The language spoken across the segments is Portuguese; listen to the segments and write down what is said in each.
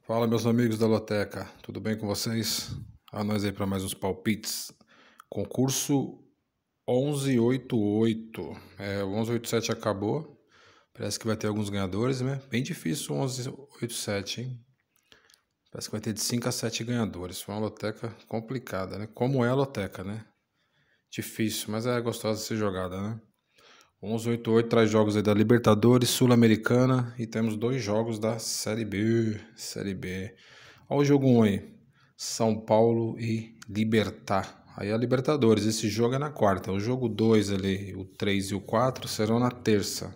Fala, meus amigos da Loteca, tudo bem com vocês? Nós aí para mais uns palpites. Concurso 1188. O 1187 acabou. Parece que vai ter alguns ganhadores, né? Bem difícil o 1187, hein? Parece que vai ter de 5 a 7 ganhadores. Foi uma loteca complicada, né? Como é a loteca, né? Difícil, mas é gostosa de ser jogada, né? 1188 traz jogos aí da Libertadores, Sul-Americana e temos dois jogos da Série B. Olha o jogo 1 aí. São Paulo e Libertad. Aí a Libertadores, esse jogo é na quarta. O jogo 2 ali, o 3 e o 4 serão na terça.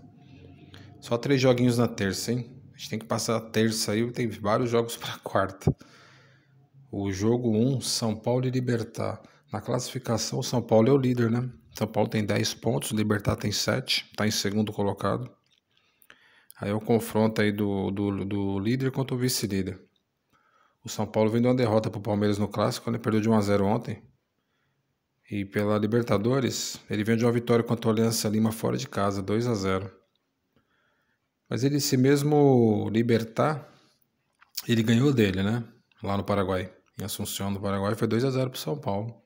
Só 3 joguinhos na terça, hein? A gente tem que passar a terça aí, tem vários jogos para quarta. O jogo 1, São Paulo e Libertad. Na classificação, o São Paulo é o líder, né? São Paulo tem 10 pontos, o Libertad tem 7, está em segundo colocado. Aí é o confronto aí do líder contra o vice-líder. O São Paulo vem de uma derrota para o Palmeiras no Clássico, né? Perdeu de 1-0 ontem. E pela Libertadores, ele vem de uma vitória contra o Aliança Lima fora de casa, 2-0. Mas esse mesmo Libertad, ele ganhou dele, né? Lá no Paraguai. Em Assunção, no Paraguai, foi 2-0 para o São Paulo.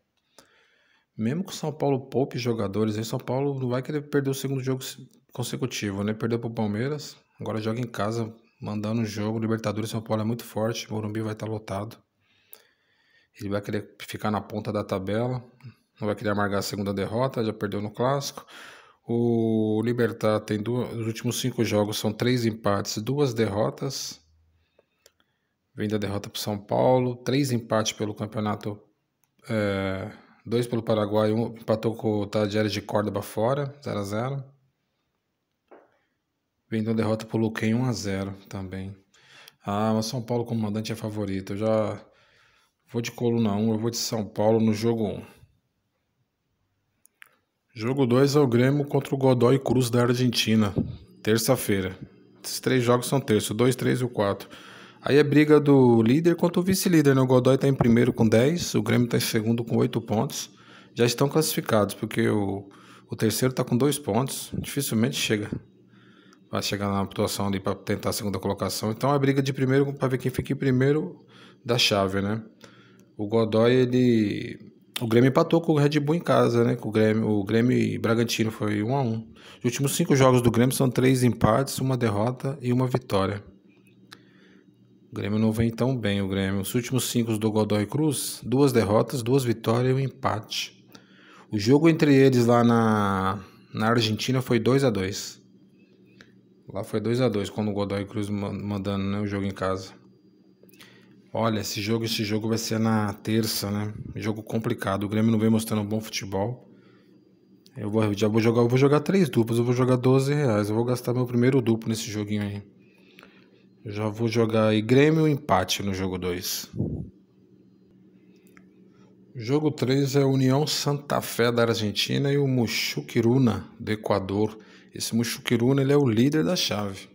Mesmo que o São Paulo poupe jogadores, aí São Paulo não vai querer perder o segundo jogo consecutivo, né? Perdeu para o Palmeiras, agora joga em casa, mandando o jogo. Libertadores, São Paulo é muito forte, Morumbi vai estar lotado. Ele vai querer ficar na ponta da tabela, não vai querer amargar a segunda derrota, já perdeu no Clássico. O Libertad tem os últimos 5 jogos, são 3 empates, 2 derrotas. Vem da derrota para o São Paulo, 3 empates pelo campeonato, 2 pelo Paraguai, 1 empatou com o Talleres de Córdoba fora, 0-0. Vem da derrota para o Luquem, 1-0 também. O São Paulo como mandante é favorito. Eu já vou de coluna 1, eu vou de São Paulo no jogo 1. Jogo 2 é o Grêmio contra o Godoy Cruz da Argentina, terça-feira. Esses 3 jogos são terça, o 2, 3 e o 4. Aí é briga do líder contra o vice-líder, né? O Godoy está em primeiro com 10, o Grêmio está em segundo com 8 pontos. Já estão classificados, porque o terceiro está com 2 pontos, dificilmente vai chegar na pontuação ali para tentar a segunda colocação. Então é briga de primeiro para ver quem fica em primeiro da chave, né? O Godoy, o Grêmio empatou com o Red Bull em casa, né? O Grêmio e Bragantino foi 1-1. Os últimos 5 jogos do Grêmio são 3 empates, 1 derrota e 1 vitória. O Grêmio não vem tão bem, o Grêmio. Os últimos 5 do Godoy Cruz, 2 derrotas, 2 vitórias e 1 empate. O jogo entre eles lá na Argentina foi 2-2. Lá foi 2-2 quando o Godoy Cruz mandando, né, o jogo em casa. Olha, esse jogo vai ser na terça, né? Jogo complicado. O Grêmio não vem mostrando um bom futebol. Eu vou jogar 3 duplos, eu vou jogar R$12. Eu vou gastar meu primeiro duplo nesse joguinho aí. Eu já vou jogar aí Grêmio empate no jogo 2. Jogo 3 é União Santa Fé da Argentina e o Muxuquiruna do Equador. Esse Muxuquiruna, ele é o líder da chave.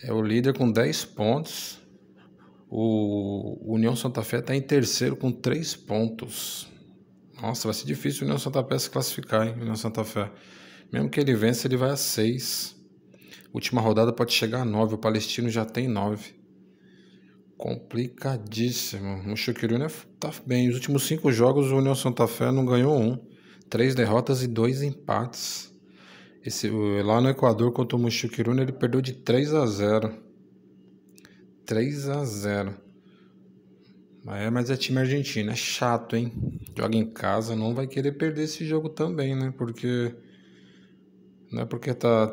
É o líder com 10 pontos. O União Santa Fé está em terceiro com 3 pontos. Nossa, vai ser difícil o União Santa Fé se classificar, hein? União Santa Fé. Mesmo que ele vença, ele vai a 6. Última rodada pode chegar a 9. O Palestino já tem 9. Complicadíssimo. O Muxuquiruna tá bem. Os últimos 5 jogos, o União Santa Fé não ganhou 1. 3 derrotas e 2 empates. Lá no Equador, contra o Muxuquiruna, ele perdeu de 3-0. 3-0. Mas é time argentino, é chato, hein? Joga em casa, não vai querer perder esse jogo também, né? Porque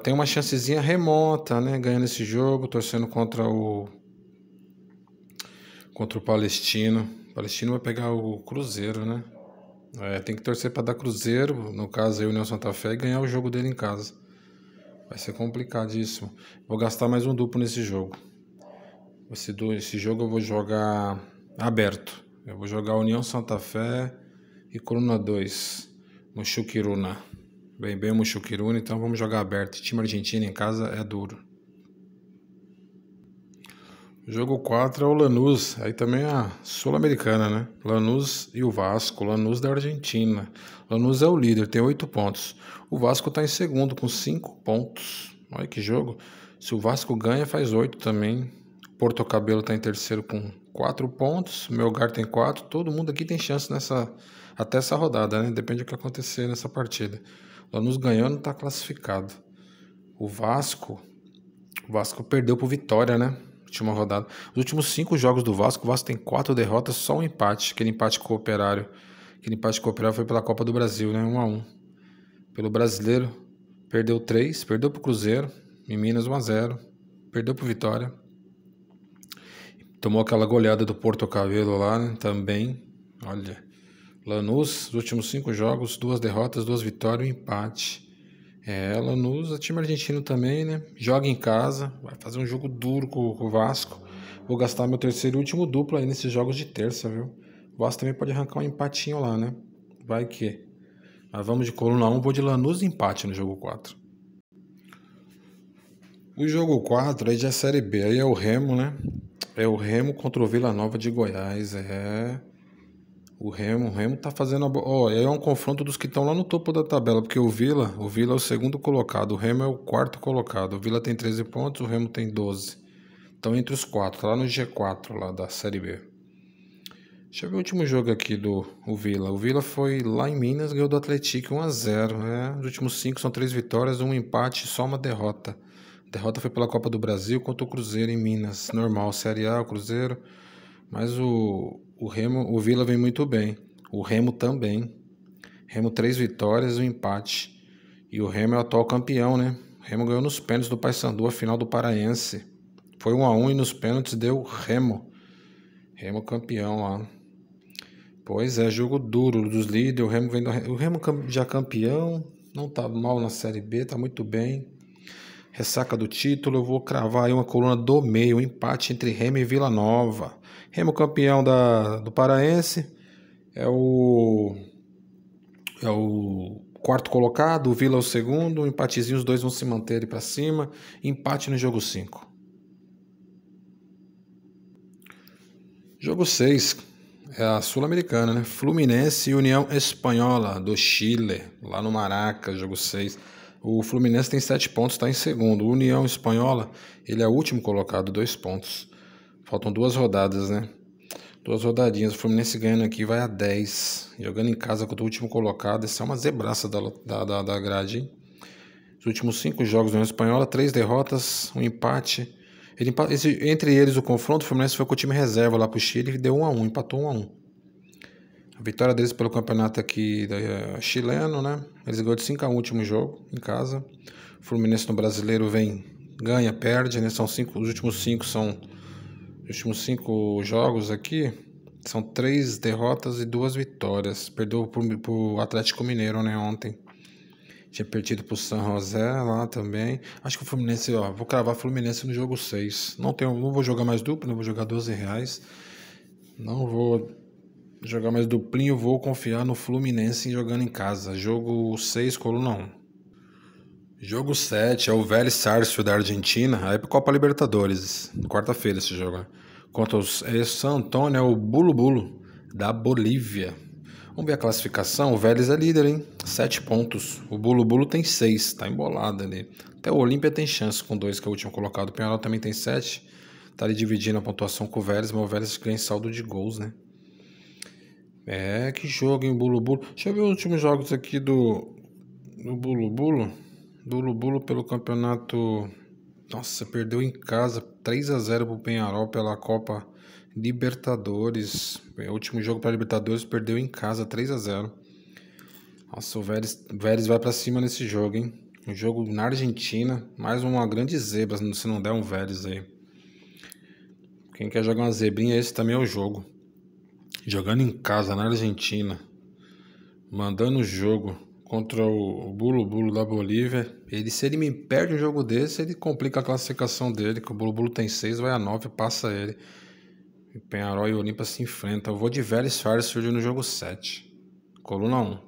tem uma chancezinha remota, né? Ganhando esse jogo, torcendo contra o Palestino. O Palestino vai pegar o Cruzeiro, né? Tem que torcer para dar Cruzeiro, no caso aí o União Santa Fé, e ganhar o jogo dele em casa. Vai ser complicadíssimo. Vou gastar mais um duplo nesse jogo. Esse jogo eu vou jogar aberto. Eu vou jogar União Santa Fé e coluna 2. Muxuquiruna. Bem o Muxuquiruna, então vamos jogar aberto. Time argentino em casa é duro. Jogo 4 é o Lanús, aí também a Sul-Americana, né? Lanús e o Vasco, Lanús da Argentina. Lanús é o líder, tem 8 pontos. O Vasco está em segundo com 5 pontos. Olha que jogo. Se o Vasco ganha, faz 8 também. Porto Cabelo está em terceiro com 4 pontos. Melgar tem 4. Todo mundo aqui tem chance até essa rodada, né? Depende do que acontecer nessa partida. Lanús ganhando está classificado. O Vasco perdeu pro Vitória, né? Última rodada. Os últimos 5 jogos do Vasco, o Vasco tem 4 derrotas, só um empate. Aquele empate com o Operário. Aquele empate com o Operário foi pela Copa do Brasil, né? 1-1. Pelo Brasileiro, perdeu 3. Perdeu pro Cruzeiro, em Minas 1-0. Perdeu pro Vitória. Tomou aquela goleada do Porto Cabelo lá, né? Também. Olha. Lanús, os últimos 5 jogos, 2 derrotas, 2 vitórias e um empate. Lanús, o time argentino também, né? Joga em casa, vai fazer um jogo duro com o Vasco. Vou gastar meu terceiro e último duplo aí nesses jogos de terça, viu? O Vasco também pode arrancar um empatinho lá, né? Vai que. Mas vamos de coluna 1, vou de Lanús e empate no jogo 4. O jogo 4 aí já é Série B, aí é o Remo, né? É o Remo contra o Vila Nova de Goiás, O Remo tá fazendo é um confronto dos que estão lá no topo da tabela, porque o Vila é o segundo colocado, o Remo é o quarto colocado. O Vila tem 13 pontos, o Remo tem 12. Estão entre os 4, tá lá no G4 lá da Série B. Deixa eu ver o último jogo aqui do Vila. O Vila foi lá em Minas, ganhou do Atlético 1-0, né? Os últimos 5 são 3 vitórias, um empate, só uma derrota. A derrota foi pela Copa do Brasil contra o Cruzeiro em Minas. Normal, Série A, o Cruzeiro. Mas o Vila vem muito bem. O Remo também. Remo 3 vitórias e um empate. E o Remo é o atual campeão, né? O Remo ganhou nos pênaltis do Paysandu a final do Paraense. Foi 1-1 e nos pênaltis deu Remo. Remo campeão lá. Pois é, jogo duro dos líderes. O Remo já campeão. Não tá mal na Série B, tá muito bem. Ressaca do título, eu vou cravar aí uma coluna do meio, um empate entre Remo e Vila Nova. Remo campeão do Paraense, é o quarto colocado, o Vila é o segundo, um empatezinho, os dois vão se manter para cima, empate no jogo 5. Jogo 6, é a Sul-Americana, né? Fluminense e União Espanhola do Chile, lá no Maraca, jogo 6. O Fluminense tem 7 pontos, está em segundo. O União Espanhola, ele é o último colocado, 2 pontos. Faltam 2 rodadas, né? 2 rodadinhas. O Fluminense ganhando aqui vai a 10. Jogando em casa contra o último colocado. Essa é uma zebraça da grade, hein? Os últimos 5 jogos da União Espanhola, 3 derrotas, um empate. Entre eles, o confronto, o Fluminense foi com o time reserva lá pro Chile e deu 1-1, empatou 1-1. A vitória deles pelo campeonato aqui chileno, né? Eles ganhou de 5-1 o último jogo em casa. O Fluminense no Brasileiro ganha, perde, né? Os últimos 5 jogos aqui são 3 derrotas e 2 vitórias. Perdeu pro Atlético Mineiro, né, ontem. Tinha perdido pro San José lá também. Acho que o Fluminense, vou cravar Fluminense no jogo 6. Não vou jogar mais duplo, não vou jogar R$12. Não vou jogar mais duplinho, vou confiar no Fluminense jogando em casa. Jogo 6, coluna 1. Jogo 7 é o Vélez Sarsfield da Argentina. Aí pra Copa Libertadores. Quarta-feira esse jogo, né? Contra o San Antonio, é o Bulu Bulu da Bolívia. Vamos ver a classificação. O Vélez é líder, hein? 7 pontos. O Bulu Bulu tem 6. Tá embolado ali. Até o Olímpia tem chance com 2, que é o último colocado. O Peñarol também tem 7. Tá ali dividindo a pontuação com o Vélez, mas o Vélez ganha em saldo de gols, né? Que jogo, hein, Bulu Bulu. Deixa eu ver os últimos jogos aqui do Bulu Bulu. Bulu Bulu pelo campeonato. Nossa, perdeu em casa 3-0 pro Peñarol pela Copa Libertadores. O último jogo para Libertadores perdeu em casa 3-0. Nossa, o Vélez vai para cima nesse jogo, hein? Um jogo na Argentina, mais uma grande zebra se não der um Vélez aí. Quem quer jogar uma zebrinha, esse também é o jogo. Jogando em casa, na Argentina, mandando o jogo contra o Bulu Bulu da Bolívia. Se ele me perde um jogo desse, ele complica a classificação dele, que o Bulu Bulu tem 6, vai a 9, passa ele. O Peñarol e o Olímpia se enfrentam. Eu vou de Vélez Sarsfield no jogo 7. Coluna 1.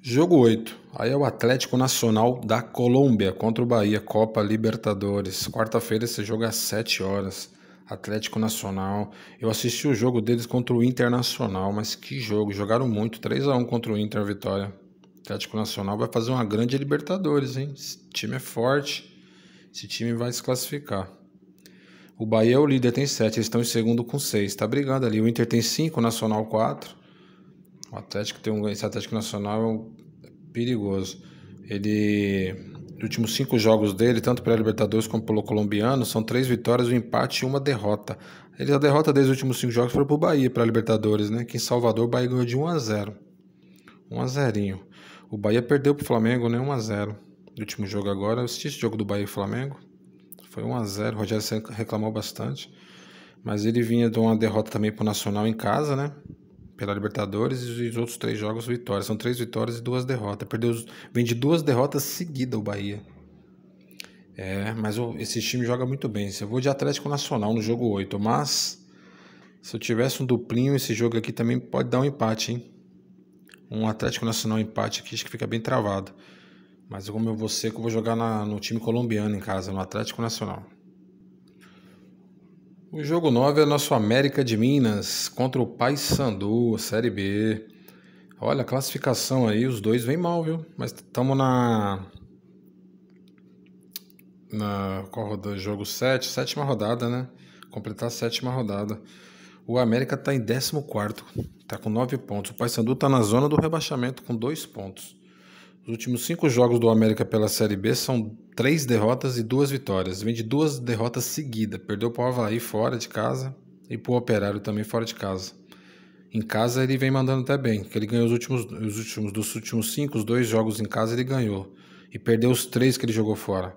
Jogo 8. Aí é o Atlético Nacional da Colômbia contra o Bahia, Copa Libertadores. Quarta-feira esse jogo é às 7 horas. Atlético Nacional. Eu assisti o jogo deles contra o Internacional, mas que jogo. Jogaram muito. 3-1 contra o Inter, vitória. Atlético Nacional vai fazer uma grande Libertadores, hein? Esse time é forte. Esse time vai se classificar. O Bahia é o líder, tem 7. Eles estão em segundo com 6. Tá brigando ali. O Inter tem 5, o Nacional 4. O Atlético esse Atlético Nacional é perigoso. Os últimos 5 jogos dele, tanto pela Libertadores como pelo Colombiano, são 3 vitórias, um empate e uma derrota. A derrota desde os últimos 5 jogos foi pro Bahia, pra Libertadores, né? Que em Salvador o Bahia ganhou de 1-0. 1-0. O Bahia perdeu pro Flamengo, né? 1-0. No último jogo agora, eu assisti esse jogo do Bahia e Flamengo. Foi 1-0, o Rogério Ceni reclamou bastante. Mas ele vinha de uma derrota também pro Nacional em casa, né? Pela Libertadores, e os outros 3 jogos vitórias. São 3 vitórias e 2 derrotas. Vem de 2 derrotas seguidas o Bahia. Mas esse time joga muito bem. Eu vou de Atlético Nacional no jogo 8. Mas se eu tivesse um duplinho, esse jogo aqui também pode dar um empate, hein? Um Atlético Nacional empate aqui, acho que fica bem travado. Mas como eu vou ser, que eu vou jogar no time colombiano em casa, no Atlético Nacional. O jogo 9 é nosso América de Minas contra o Paysandu, Série B. Olha, a classificação aí, os dois vem mal, viu? Mas estamos qual rodada? Jogo 7, sétima rodada, né? Completar a 7ª rodada. O América tá em 14º, tá com 9 pontos. O Paysandu tá na zona do rebaixamento com 2 pontos. Os últimos 5 jogos do América pela Série B são 3 derrotas e 2 vitórias. Vem de 2 derrotas seguidas. Perdeu pro Avaí fora de casa e pro Operário também fora de casa. Em casa ele vem mandando até bem, que ele ganhou dos últimos 5, os 2 jogos em casa ele ganhou. E perdeu os 3 que ele jogou fora.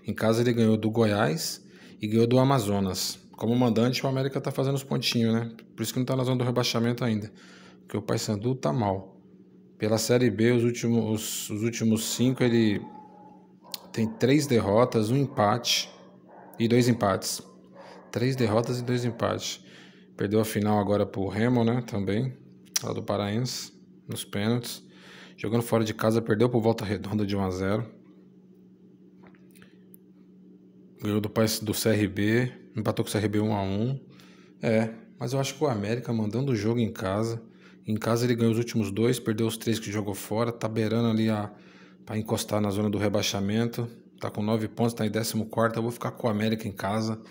Em casa ele ganhou do Goiás e ganhou do Amazonas. Como mandante, o América tá fazendo os pontinhos, né? Por isso que não tá na zona do rebaixamento ainda. Porque o Paysandu tá mal. Pela Série B, os últimos 5, ele tem 3 derrotas, 1 empate e 2 empates. 3 derrotas e 2 empates. Perdeu a final agora pro Remo, né? Também, lá do Paraense, nos pênaltis. Jogando fora de casa, perdeu pro Volta Redonda de 1-0. Ganhou do CRB, empatou com o CRB 1-1. Mas eu acho que o América mandando o jogo em casa. Em casa ele ganhou os últimos 2, perdeu os 3 que jogou fora, tá beirando ali para encostar na zona do rebaixamento. Tá com 9 pontos, tá em 14º. Eu vou ficar com o América em casa,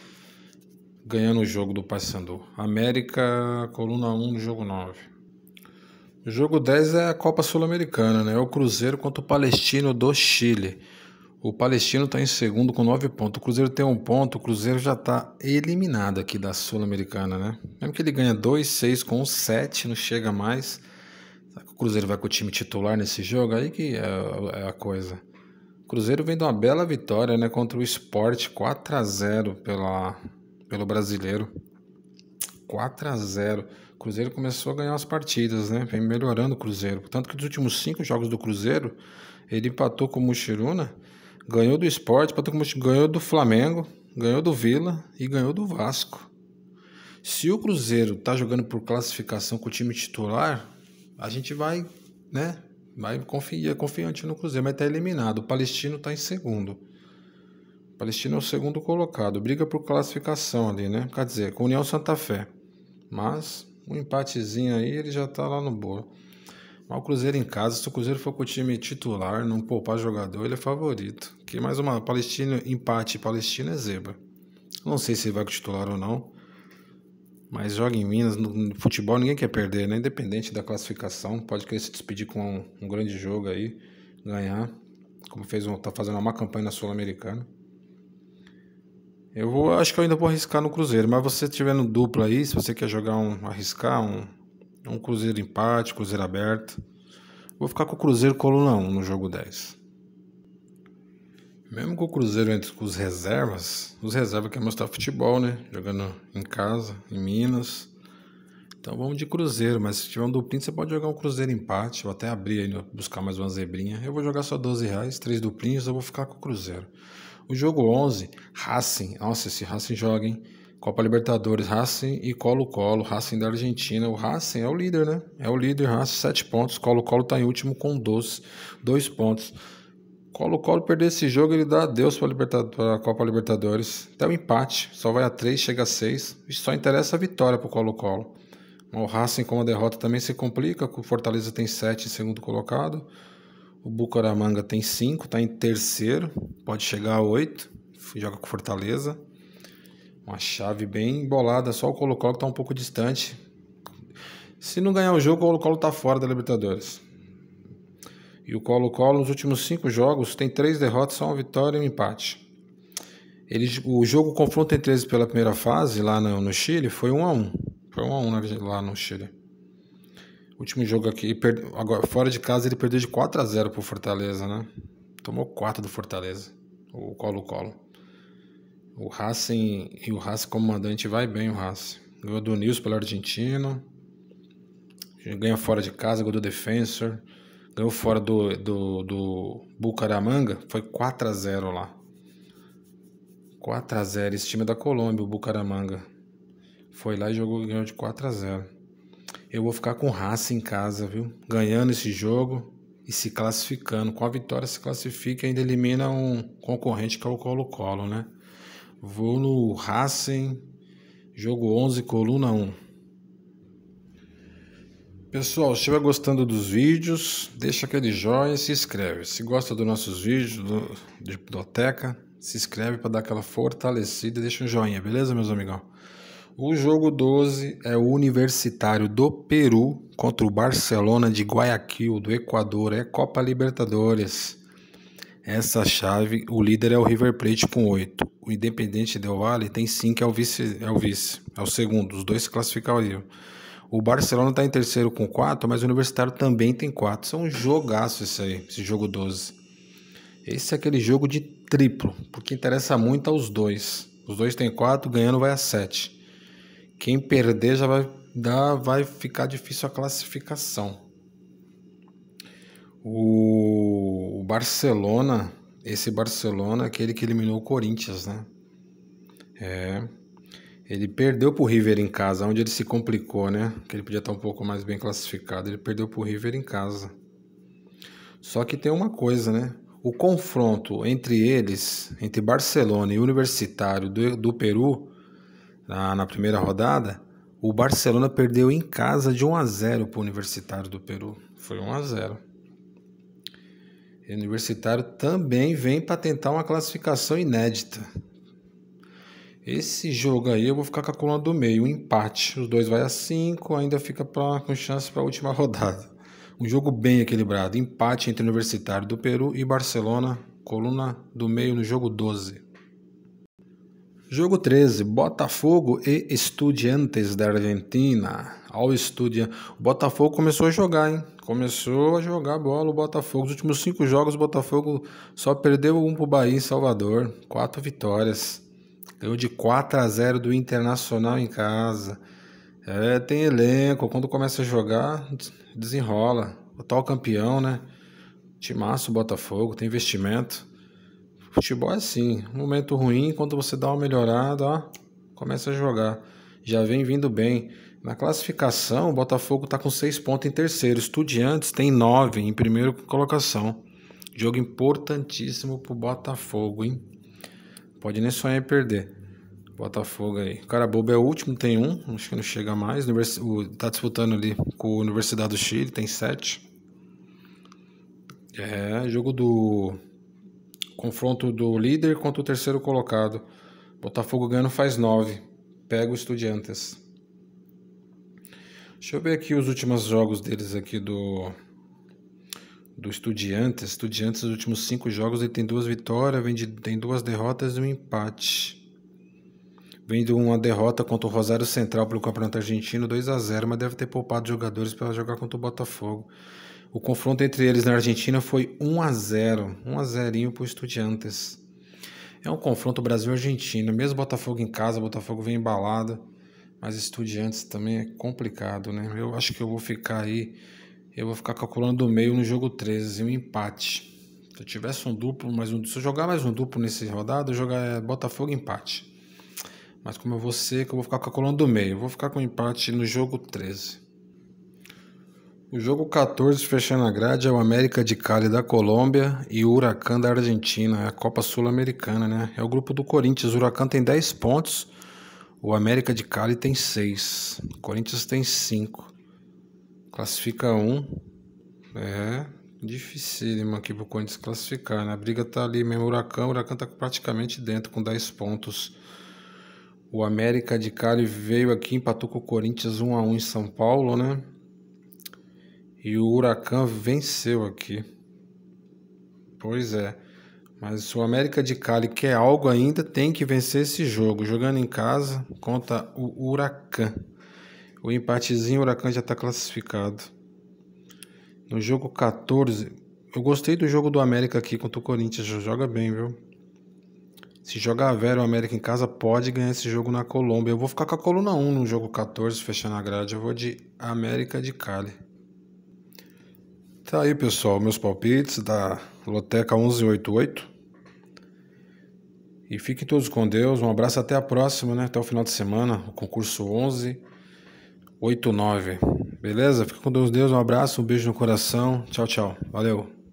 ganhando o jogo do Paysandu. América, coluna 1 no jogo 9. O jogo 10 é a Copa Sul-Americana, né? É o Cruzeiro contra o Palestino do Chile. O Palestino está em segundo com 9 pontos. O Cruzeiro tem 1 ponto. O Cruzeiro já está eliminado aqui da Sul-Americana, né? Mesmo que ele ganha 2, 6 com 7, não chega mais. Será que o Cruzeiro vai com o time titular nesse jogo? Aí que é a coisa. O Cruzeiro vem de uma bela vitória, né? Contra o Sport, 4-0 pelo Brasileiro. 4-0. O Cruzeiro começou a ganhar as partidas, né? Vem melhorando o Cruzeiro. Tanto que dos últimos 5 jogos do Cruzeiro, ele empatou com o Muchiruna, ganhou do Sport, ganhou do Flamengo, ganhou do Vila e ganhou do Vasco. Se o Cruzeiro tá jogando por classificação com o time titular, a gente vai, né? Vai confiante no Cruzeiro, mas tá eliminado. O Palestino tá em segundo. O Palestino é o segundo colocado. Briga por classificação ali, né? Quer dizer, com o União Santa Fé. Mas um empatezinho aí, ele já tá lá no bolo. Mas o Cruzeiro em casa, se o Cruzeiro for com o time titular, não poupar jogador, ele é favorito. Que mais uma empate Palestino é zebra. Não sei se ele vai com o titular ou não. Mas joga em Minas, no futebol ninguém quer perder, né? Independente da classificação. Pode querer se despedir com um grande jogo aí, ganhar. Como tá fazendo uma má campanha na Sul-Americana. Acho que eu ainda vou arriscar no Cruzeiro, mas você tiver no duplo aí, se você quer jogar arriscar um Cruzeiro empate, Cruzeiro aberto, vou ficar com o Cruzeiro coluna 1 no jogo 10. Mesmo com o Cruzeiro entre os reservas querem mostrar futebol, né? Jogando em casa, em Minas. Então vamos de Cruzeiro, mas se tiver um duplinho, você pode jogar um Cruzeiro empate. Vou até abrir aí, buscar mais uma zebrinha. Eu vou jogar só R$12, 3 duplinhos, eu vou ficar com o Cruzeiro. O jogo 11, Racing. Nossa, esse Racing joga, hein? Copa Libertadores, Racing e Colo-Colo. Racing da Argentina. O Racing é o líder, né? É o líder, Racing, 7 pontos. Colo-Colo tá em último com 2 pontos. Colo-Colo perder esse jogo, ele dá adeus para a Copa Libertadores. Até o empate, só vai a 3, chega a 6. E só interessa a vitória pro Colo-Colo. O Racing com a derrota também se complica. O Fortaleza tem 7 em segundo colocado. O Bucaramanga tem 5, está em terceiro, pode chegar a 8, joga com Fortaleza. Uma chave bem embolada, só o Colo-Colo que tá um pouco distante. Se não ganhar o jogo, o Colo-Colo tá fora da Libertadores. E o Colo-Colo, nos últimos 5 jogos, tem 3 derrotas, só uma vitória e um empate. O confronto entre eles pela primeira fase, lá no Chile, foi 1-1. Foi 1-1 lá no Chile. O último jogo aqui, agora fora de casa, ele perdeu de 4-0 pro Fortaleza, né? Tomou 4 do Fortaleza, o Colo-Colo. O Racing como mandante vai bem, o Racing. Ganhou do Nils pelo argentino. Ganha fora de casa, ganhou do Defensor. Ganhou fora do Bucaramanga. Foi 4-0 lá. 4-0. Esse time é da Colômbia, o Bucaramanga. Foi lá e ganhou de 4-0. Eu vou ficar com o Racing em casa, viu? Ganhando esse jogo e se classificando. Com a vitória se classifica e ainda elimina um concorrente que é o Colo-Colo, né? Vou no Racing, jogo 11, coluna 1. Pessoal, se estiver gostando dos vídeos, deixa aquele joinha e se inscreve. Se gosta dos nossos vídeos de Biblioteca, se inscreve para dar aquela fortalecida e deixa um joinha, beleza, meus amigão? O jogo 12 é o Universitário do Peru contra o Barcelona de Guayaquil, do Equador. É Copa Libertadores. Essa chave, o líder é o River Plate com 8. O Independente Del Valle tem 5, é o segundo. Os dois se classificariam. O Barcelona está em terceiro com 4, mas o Universitário também tem 4. Isso é um jogaço esse jogo 12. Esse é aquele jogo de triplo, porque interessa muito aos dois. Os dois têm 4, ganhando vai a 7. Quem perder já vai ficar difícil a classificação. O Barcelona, esse Barcelona é aquele que eliminou o Corinthians, né? Ele perdeu pro River em casa, onde ele se complicou, né? Que ele podia estar um pouco mais bem classificado. Ele perdeu pro River em casa. Só que tem uma coisa, né? O confronto entre eles, entre Barcelona e Universitário do Peru, na primeira rodada, o Barcelona perdeu em casa de 1-0 pro Universitário do Peru. Foi 1-0. O Universitário também vem para tentar uma classificação inédita. Esse jogo aí eu vou ficar com a coluna do meio, um empate. Os dois vai a 5, ainda fica com chance para a última rodada. Um jogo bem equilibrado, empate entre Universitário do Peru e Barcelona, coluna do meio no jogo 12. Jogo 13, Botafogo e Estudiantes da Argentina. O Botafogo começou a jogar, hein? Começou a jogar bola o Botafogo. Nos últimos 5 jogos o Botafogo só perdeu um pro Bahia em Salvador. 4 vitórias. Ganhou de 4-0 do Internacional em casa. Tem elenco. Quando começa a jogar, desenrola. O tal campeão, né? Timaço o Botafogo, tem investimento. Futebol é assim, um momento ruim, quando você dá uma melhorada, ó, começa a jogar. Já vem vindo bem. Na classificação, o Botafogo está com 6 pontos em terceiro. Estudiantes tem 9 em primeira colocação. Jogo importantíssimo pro Botafogo, hein? Pode nem sonhar em perder. Botafogo aí. O Carabobo é o último, tem 1. Acho que não chega mais. Tá disputando ali com a Universidade do Chile, tem 7. Jogo do confronto do líder contra o terceiro colocado. Botafogo ganhando faz 9. Pega o Estudiantes. Deixa eu ver aqui os últimos jogos deles aqui do Estudiantes. Estudiantes, nos últimos 5 jogos, ele tem 2 vitórias, tem 2 derrotas e um empate. Vem de uma derrota contra o Rosário Central pelo Campeonato Argentino, 2-0, mas deve ter poupado jogadores para jogar contra o Botafogo. O confronto entre eles na Argentina foi 1-0, 1-0 para o Estudiantes. É um confronto Brasil-Argentina, mesmo Botafogo em casa, Botafogo vem embalado, mas Estudiantes também é complicado, né? Eu acho que eu vou ficar calculando do meio no jogo 13, um empate. Se eu tivesse um duplo, se eu jogar mais um duplo nesse rodado, eu jogar Botafogo e empate. Mas como eu vou ser, que eu vou ficar calculando do meio, eu vou ficar com empate no jogo 13. O jogo 14, fechando a grade, é o América de Cali da Colômbia e o Huracán da Argentina. É a Copa Sul-Americana, né? É o grupo do Corinthians. O Huracán tem 10 pontos, o América de Cali tem 6. O Corinthians tem 5. Classifica 1. Dificílimo aqui pro Corinthians classificar, né? A briga tá ali mesmo, o Huracán tá praticamente dentro com 10 pontos. O América de Cali veio aqui, empatou com o Corinthians 1-1 em São Paulo, né? E o Huracan venceu aqui. Pois é. Mas se o América de Cali quer algo ainda, tem que vencer esse jogo. Jogando em casa contra o Huracan. O empatezinho, o Huracan já está classificado. No jogo 14, eu gostei do jogo do América aqui contra o Corinthians. Joga bem, viu? Se jogar a Vera o América em casa, pode ganhar esse jogo na Colômbia. Eu vou ficar com a coluna 1 no jogo 14, fechando a grade. Eu vou de América de Cali. Tá aí, pessoal, meus palpites da Loteca 1188. E fiquem todos com Deus. Um abraço, até a próxima, né? Até o final de semana, o concurso 1189. Beleza? Fica com Deus, um abraço, um beijo no coração. Tchau, tchau. Valeu.